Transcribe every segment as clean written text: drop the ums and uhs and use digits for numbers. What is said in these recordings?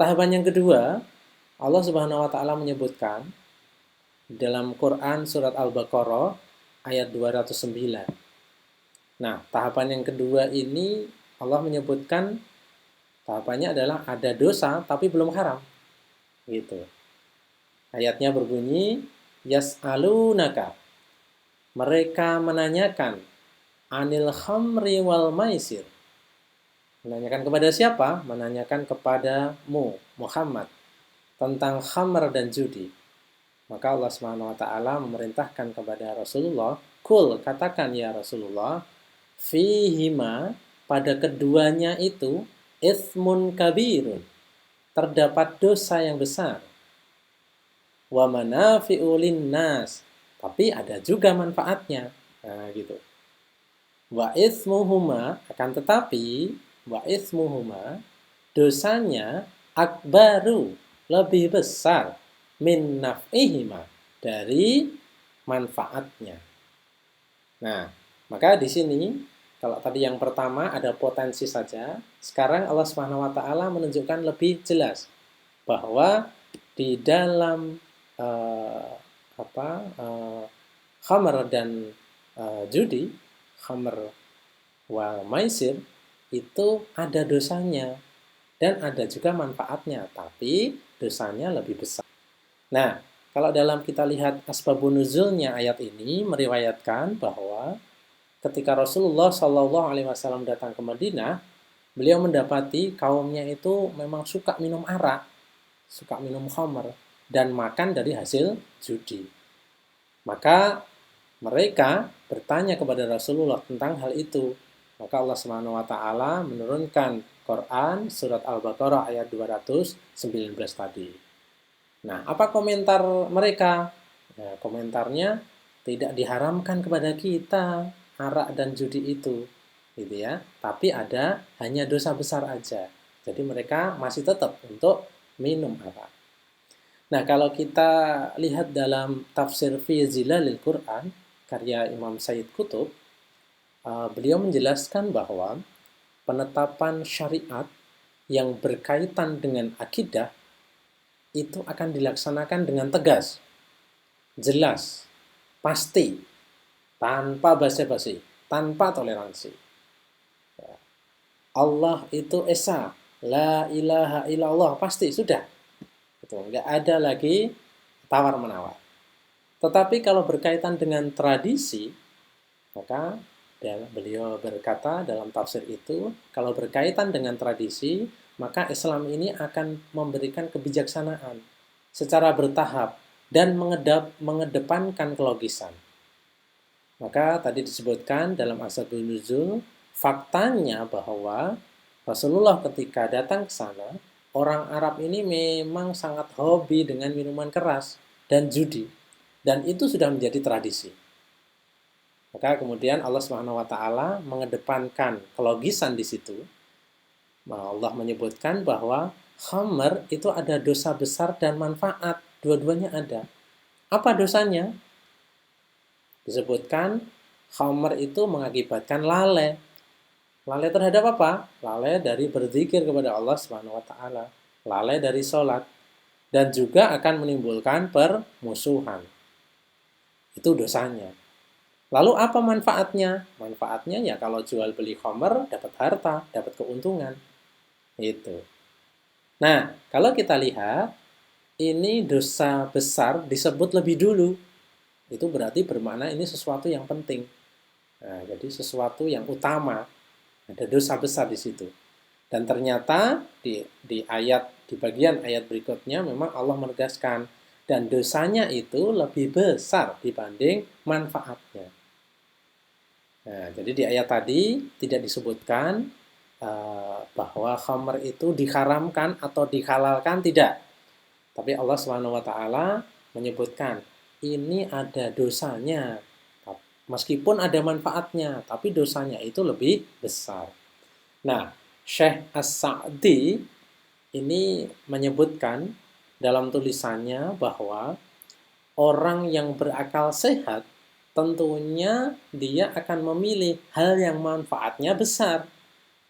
Tahapan yang kedua, Allah Subhanahu wa taala menyebutkan dalam Quran surat Al-Baqarah ayat 209. Nah, tahapan yang kedua ini Allah menyebutkan tahapannya adalah ada dosa tapi belum haram. Gitu. Ayatnya berbunyi, yas'alunaka. Mereka menanyakan anil khamri wal maisir. Menanyakan kepada siapa? Menanyakan kepadamu, Muhammad, tentang khamr dan judi. Maka Allah Subhanahu wa taala memerintahkan kepada Rasulullah, "Kul," katakan ya Rasulullah, "fihima," pada keduanya itu, ismun kabirun, terdapat dosa yang besar. Wa manafi'u linnas, tapi ada juga manfaatnya. Nah, gitu. Wa ismuhuma, akan tetapi wa ismuhuma, dosanya akbaru, lebih besar, min naf'ihima, dari manfaatnya. Nah, maka di sini kalau tadi yang pertama ada potensi saja, sekarang Allah Subhanahu wa taala menunjukkan lebih jelas bahwa di dalam khamr dan judi, khamr wal maisir, itu ada dosanya dan ada juga manfaatnya, tapi dosanya lebih besar. Nah, kalau dalam kita lihat asbabun nuzulnya ayat ini meriwayatkan bahwa ketika Rasulullah Shallallahu Alaihi Wasallam datang ke Madinah, beliau mendapati kaumnya itu memang suka minum arak, suka minum khamr, dan makan dari hasil judi. Maka mereka bertanya kepada Rasulullah tentang hal itu. Maka Allah Subhanahu wa taala menurunkan Quran surat Al-Baqarah ayat 219 tadi. Nah, apa komentar mereka? Nah, komentarnya, tidak diharamkan kepada kita arak dan judi itu, gitu ya. Tapi ada hanya dosa besar aja. Jadi mereka masih tetap untuk minum arak. Nah, kalau kita lihat dalam tafsir fi Zilalil Quran karya Imam Sayyid Qutb, beliau menjelaskan bahwa penetapan syariat yang berkaitan dengan akidah itu akan dilaksanakan dengan tegas, jelas, pasti, tanpa basa-basi, tanpa toleransi. Allah itu esa, la ilaha illallah, pasti sudah. Itu enggak ada lagi tawar-menawar. Tetapi kalau berkaitan dengan tradisi, maka beliau berkata dalam tafsir itu, kalau berkaitan dengan tradisi, maka Islam ini akan memberikan kebijaksanaan secara bertahap dan mengedepankan kelogisan. Maka tadi disebutkan dalam asbabun nuzul, faktanya bahwa Rasulullah ketika datang ke sana, orang Arab ini memang sangat hobi dengan minuman keras dan judi. Dan itu sudah menjadi tradisi. Maka kemudian Allah Subhanahu wa taala mengedepankan kelogisan di situ. Allah menyebutkan bahwa khamr itu ada dosa besar dan manfaat, dua-duanya ada. Apa dosanya? Disebutkan khamr itu mengakibatkan lalai. Lalai terhadap apa? Lalai dari berzikir kepada Allah Subhanahu wa taala, lalai dari sholat, dan juga akan menimbulkan permusuhan. Itu dosanya. Lalu apa manfaatnya? Manfaatnya ya kalau jual beli khamr dapat harta, dapat keuntungan. Itu. Nah, kalau kita lihat ini dosa besar disebut lebih dulu. Itu berarti bermakna ini sesuatu yang penting. Nah, jadi sesuatu yang utama. Ada dosa besar di situ. Dan ternyata di bagian ayat berikutnya memang Allah menegaskan dan dosanya itu lebih besar dibanding manfaatnya. Nah, jadi di ayat tadi tidak disebutkan bahwa khamr itu diharamkan atau dihalalkan, tidak. Tapi Allah Subhanahu wa taala menyebutkan ini ada dosanya. Meskipun ada manfaatnya, tapi dosanya itu lebih besar. Nah, Syekh As-Sa'di ini menyebutkan dalam tulisannya bahwa orang yang berakal sehat tentunya dia akan memilih hal yang manfaatnya besar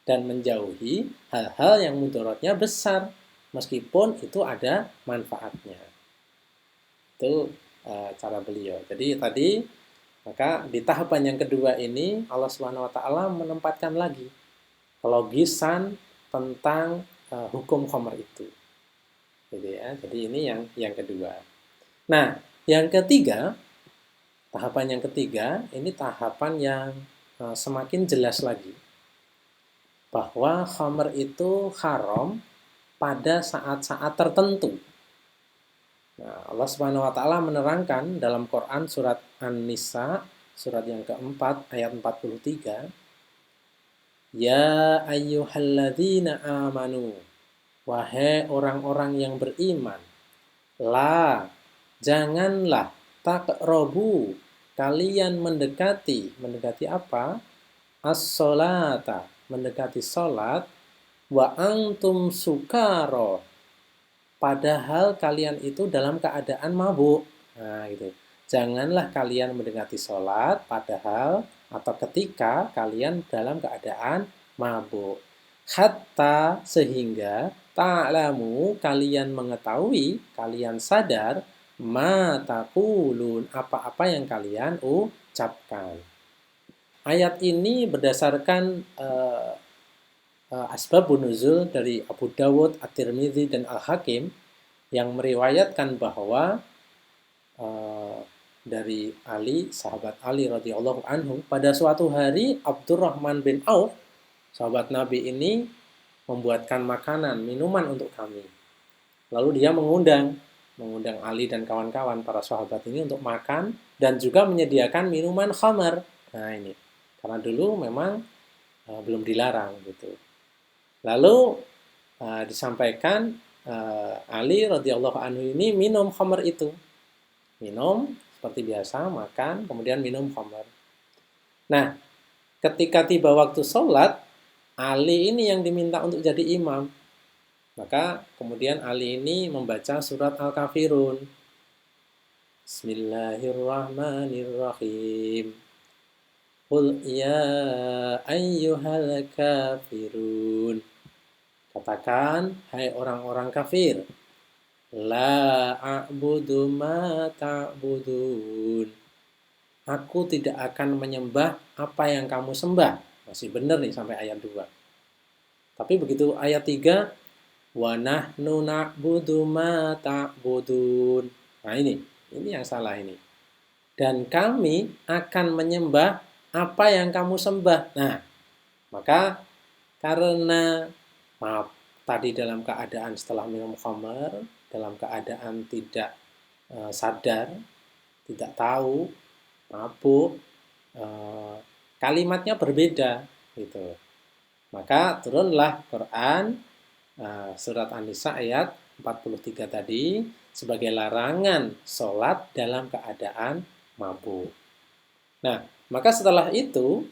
dan menjauhi hal-hal yang mudaratnya besar. meskipun itu ada manfaatnya. Itu cara beliau. Jadi tadi maka di tahapan yang kedua ini Allah Subhanahu wa taala menempatkan lagi logisan tentang hukum khamr itu. Gitu ya. Jadi ini yang kedua. Nah, yang ketiga, tahapan yang ketiga ini tahapan yang semakin jelas lagi bahwa khamr itu haram pada saat-saat tertentu. Nah, Allah Subhanahu wa taala menerangkan dalam Quran surat An-Nisa surat yang keempat ayat 43, Ya ayyuhalladzina amanu, wahai orang-orang yang beriman, la, janganlah taqrabu, kalian mendekati apa? As-sholata, mendekati salat, wa antum sukaro, padahal kalian itu dalam keadaan mabuk. Nah, gitu. Janganlah kalian mendekati sholat padahal atau ketika kalian dalam keadaan mabuk. Hatta sehingga ta'lamu, kalian mengetahui, kalian sadar ma taqulun, apa-apa yang kalian ucapkan. Ayat ini berdasarkan asbabun nuzul dari Abu Dawud, At-Tirmidzi, dan Al-Hakim yang meriwayatkan bahwa dari Ali, sahabat Ali radhiyallahu anhu, pada suatu hari Abdurrahman bin Auf, sahabat Nabi ini membuatkan makanan, minuman untuk kami. Lalu dia mengundang Ali dan kawan-kawan para sahabat ini untuk makan dan juga menyediakan minuman khamar. Nah ini, karena dulu memang belum dilarang gitu. Lalu disampaikan Ali radhiyallahu anhu ini minum khamr itu. Minum seperti biasa, makan, kemudian minum khamr. Nah, ketika tiba waktu sholat, Ali ini yang diminta untuk jadi imam. Maka kemudian Ali ini membaca surat Al-Kafirun. Bismillahirrahmanirrahim. Qul ya ayyuhal kafirun. Katakan, hai orang-orang kafir, la a'budu ma ta'budun. Aku tidak akan menyembah apa yang kamu sembah. Masih benar nih sampai ayat 2. Tapi begitu ayat 3, wa nahnu na'budu ma ta'budun. Nah ini yang salah ini. Dan kami akan menyembah apa yang kamu sembah. Nah, maka karena maaf, tadi dalam keadaan setelah minum khamar, dalam keadaan tidak sadar, tidak tahu, mabuk, kalimatnya berbeda, gitu. Maka turunlah Quran surat An-Nisa ayat 43 tadi sebagai larangan sholat dalam keadaan mabuk. Nah, maka setelah itu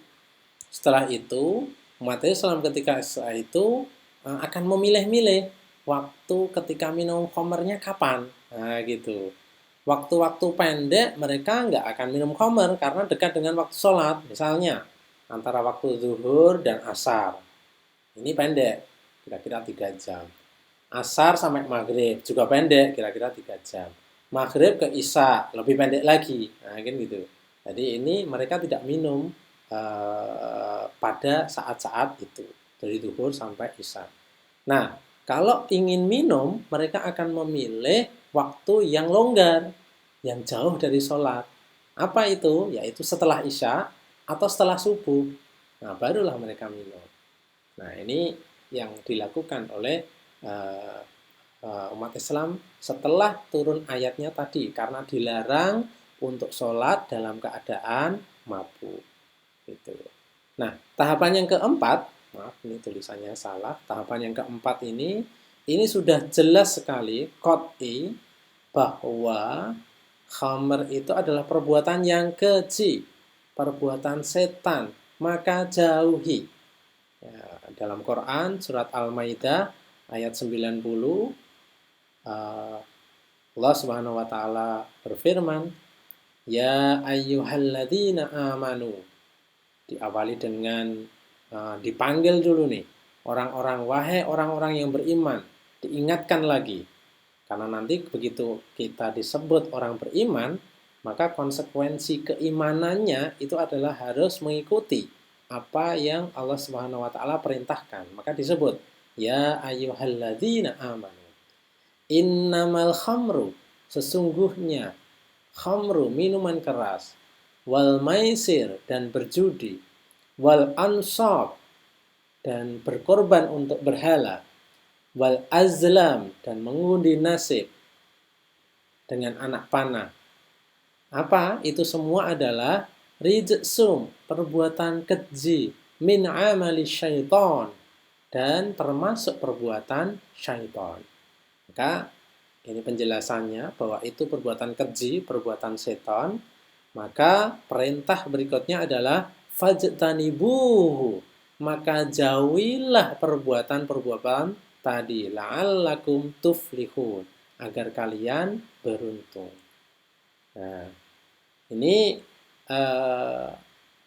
umat Islam ketika setelah itu akan memilih-milih waktu ketika minum khamrnya kapan. Nah, gitu. Waktu-waktu pendek mereka nggak akan minum khamr karena dekat dengan waktu sholat. Misalnya, antara waktu zuhur dan asar. Ini pendek, kira-kira 3 jam. Asar sampai maghrib juga pendek, kira-kira 3 jam. Maghrib ke isya, lebih pendek lagi. Nah, kan gitu. Jadi ini mereka tidak minum pada saat-saat itu. Dari zuhur sampai isya. Nah, kalau ingin minum, mereka akan memilih waktu yang longgar, yang jauh dari sholat. Apa itu? Yaitu setelah isya atau setelah subuh. Nah, barulah mereka minum. Nah, ini yang dilakukan oleh umat Islam setelah turun ayatnya tadi, karena dilarang untuk sholat dalam keadaan mabuk. Gitu. Nah, tahapan yang keempat, maaf ini tulisannya salah. Tahapan yang keempat ini sudah jelas sekali qat'i bahwa khamr itu adalah perbuatan yang keji, perbuatan setan, maka jauhi. Ya, dalam Quran surat Al-Maidah ayat 90 Allah Subhanahu wa taala berfirman, Ya ayyuhalladzina amanu. Diawali dengan dipanggil dulu nih, orang-orang, wahai orang-orang yang beriman, diingatkan lagi. Karena nanti begitu kita disebut orang beriman, maka konsekuensi keimanannya itu adalah harus mengikuti apa yang Allah Subhanahu wa taala perintahkan. Maka disebut ya ayyuhalladzina amanu innamal khamru, sesungguhnya khamru minuman keras, wal maisir dan berjudi, wal ansab dan berkorban untuk berhala, wal azlam dan mengundi nasib dengan anak panah. Apa? Itu semua adalah rijsum, perbuatan keji, min amali syaiton, dan termasuk perbuatan syaiton. Maka ini penjelasannya bahwa itu perbuatan keji, perbuatan setan. Maka perintah berikutnya adalah fajtanibuhu, maka jauhilah perbuatan-perbuatan tadi, la'allakum tuflihun, agar kalian beruntung. Nah, ini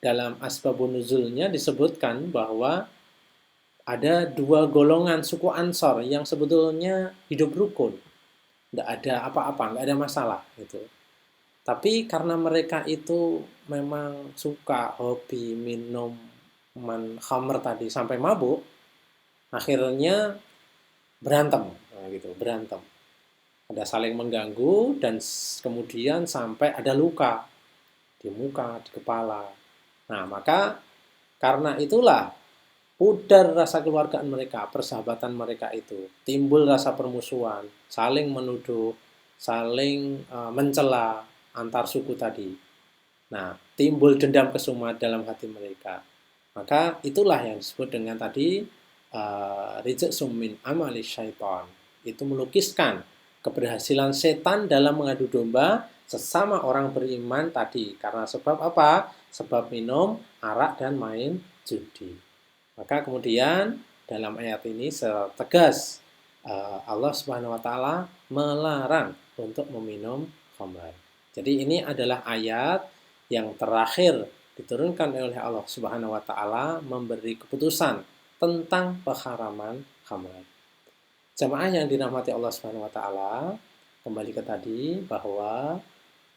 dalam asbabun nuzulnya disebutkan bahwa ada dua golongan suku Ansor yang sebetulnya hidup rukun, nggak ada apa-apa, nggak ada masalah gitu. Tapi karena mereka itu memang suka hobi minuman khamr tadi sampai mabuk, akhirnya berantem, nah, gitu, berantem. Ada saling mengganggu dan kemudian sampai ada luka di muka, di kepala. Nah, maka karena itulah pudar rasa keluargaan mereka, persahabatan mereka itu. Timbul rasa permusuhan, saling menuduh, saling mencela antar suku tadi. Nah, timbul dendam kesumat dalam hati mereka. Maka itulah yang disebut dengan tadi rijsum min amali syaiton. Itu melukiskan keberhasilan setan dalam mengadu domba sesama orang beriman tadi. Karena sebab apa? Sebab minum arak dan main judi. Maka kemudian dalam ayat ini setegas Allah Subhanahu wa taala melarang untuk meminum khamr. Jadi ini adalah ayat yang terakhir diturunkan oleh Allah Subhanahu wa taala memberi keputusan tentang pengharaman khamr. Jamaah yang dirahmati Allah Subhanahu wa taala, kembali ke tadi bahwa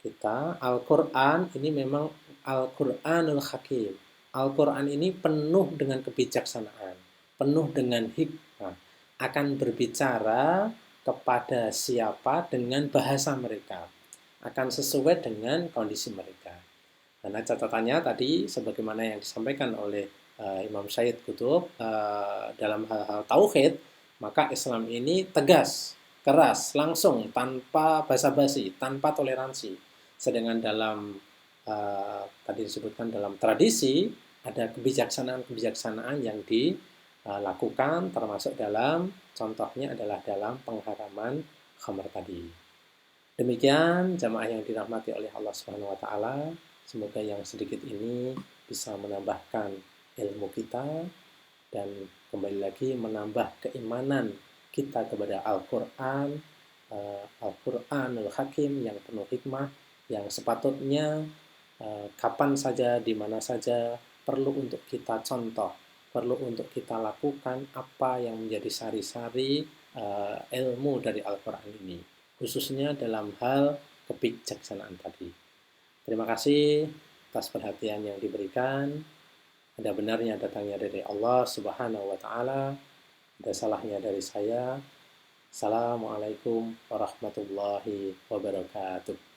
kita Al-Qur'an ini memang Al-Qur'anul Hakim. Al-Quran ini penuh dengan kebijaksanaan, penuh dengan hikmah, akan berbicara kepada siapa dengan bahasa mereka, akan sesuai dengan kondisi mereka. Karena catatannya tadi, sebagaimana yang disampaikan oleh Imam Syed Qutb dalam hal-hal tauhid, maka Islam ini tegas, keras, langsung, tanpa basa-basi, tanpa toleransi. Sedangkan dalam tadi disebutkan dalam tradisi, ada kebijaksanaan-kebijaksanaan yang dilakukan, termasuk dalam contohnya adalah dalam pengharaman khamr tadi. Demikian jamaah yang dirahmati oleh Allah Subhanahu wa taala, semoga yang sedikit ini bisa menambahkan ilmu kita dan kembali lagi menambah keimanan kita kepada Al-Qur'an, Al-Qur'anul Hakim yang penuh hikmah, yang sepatutnya kapan saja, di mana saja perlu untuk kita contoh, perlu untuk kita lakukan apa yang menjadi sari-sari ilmu dari Al-Quran ini, khususnya dalam hal kebijaksanaan tadi. Terima kasih atas perhatian yang diberikan. Ada benarnya datangnya dari Allah Subhanahu wa taala, ada salahnya dari saya. Assalamualaikum warahmatullahi wabarakatuh.